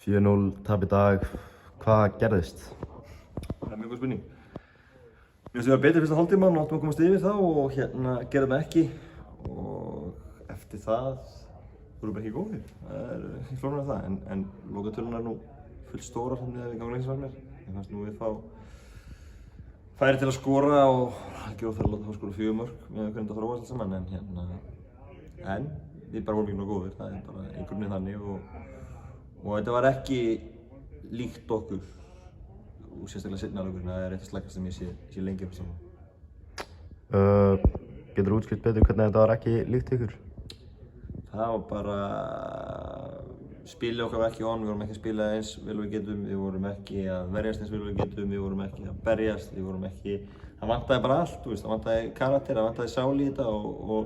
4-0 tap í dag. Hvað gerðist? Það mjög góð spurning. Mér finnst við að betri fyrsta hálftímann og áttum að komast yfir það og gerðum það ekki. Og eftir það vorum við ekki góðir. Það ekki flóknara það. En lokatölunar nú fullt stórar þannig að við gangum lengi mér. Ég fannst nú við fá færi til að skora og ekki óþarf að láta þá skora 4 mörk með hvernig þetta þróast allt saman. En við bara vorum ekki nógu góðir. Það bara í grunninn þannig og þetta var ekki líkt okkur og sérstaklega seinna leikurinn. Það eitt af slagast sem ég sé lengi upp saman. Getur þú útskýrt betur hvernig þetta var ekki líkt ykkur? Það var bara spilið okkar var ekki on, við vorum ekki að spila eins vel og við getum, við vorum ekki að verjast eins vel og við getum, við vorum ekki að berjast, við vorum ekki, það vantaði bara allt, það vantaði karakter, það vantaði sál í þetta og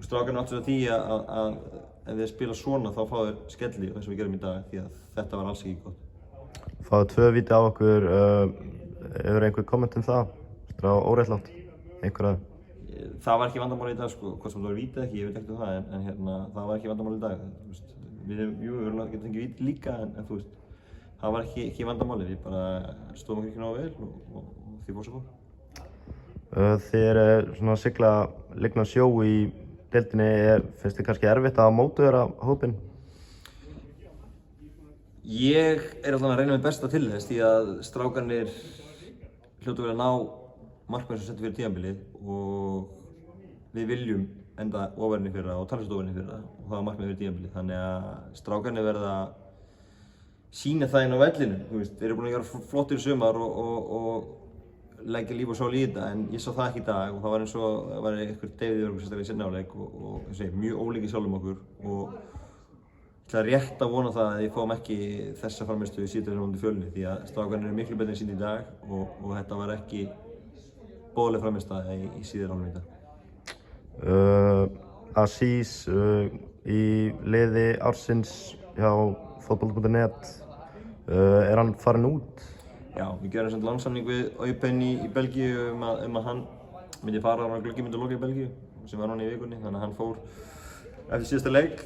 strákarnir áttu því að ef við spila svona þá fá þeir skelli eins og við gerum í dag því að þetta var alls ekki gott. Fáðu 2 víti á okkur, hefur einhver komment það? Það var óréttlátt, einhverja? Það var ekki vandamál í dag sko, hvort sem það var víti ekki, ég veit ekkert það en það var ekki vandamál í dag. Við getum fengið víti líka en það var ekki vandamáli, við bara stóðum okkur ekki nógu vel og því fór svo fór. Þið eru að sigla lygnan sjó í deildinni, finnst þið kannski erfitt að mótivera hópinn? Ég alltaf að reyna mitt besta til þess því að strákarnir hljótu vel að ná markmiðum sem settum fyrir tímabilið og við viljum enda ofærni fyrra og talsvert ofærni fyrra og það var markmið fyrir tímabilið. Þannig að strákarnir verða að sína það inn á vellinu. Þeir eru búin að gera flottir sumar og leggja líf og sál í þetta en ég sá það ekki í dag og það var eins og það var eitthvað deyfið yfir okkur sérstaklega í seinni hálfleik og ég segi mjög ólíkir sjálfum okkur og ég ætla rétt að vona það að við fáum ekki þessa frammistöðu í síðan á Fjölni því að strákarnir eru miklu betri en sín í dag og þetta var ekki boðleg frammistaða í síðan hálfleik í dag. Aziz í liði ársins hjá fótbolta.net, hann farinn út? Já, við gerum samt langsamning við Eupen í Belgíu að hann myndi fara á gluggi myndi loka í Belgíu sem var hann í vikunni, þannig að hann fór eftir síðasta leik.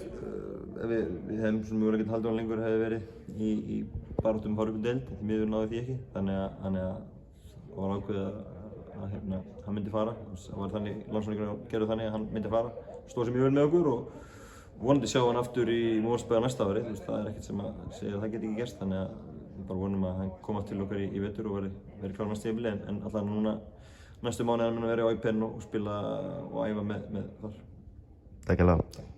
Við hefðum svona mjögulega getið haldið hann lengur hefði verið í baráttum fara upp í deild, því miður náði því ekki, þannig að það var ákveðið að hann myndi fara. Það var þannig, langsamningur gerðu þannig að hann myndi fara, stóð sér mjög vel með okkur og vonandi sjá hann aftur í Mosberg á næsta ári. Það er ekkert sem að segja að það geti ekki gerst, þannig að við bara vonum að hann koma til okkar í vetur og verði klár með stíðabili en allavega núna næstu mánuði mun að vera í Eupen og spila og æfa með þar. Takk hérlega.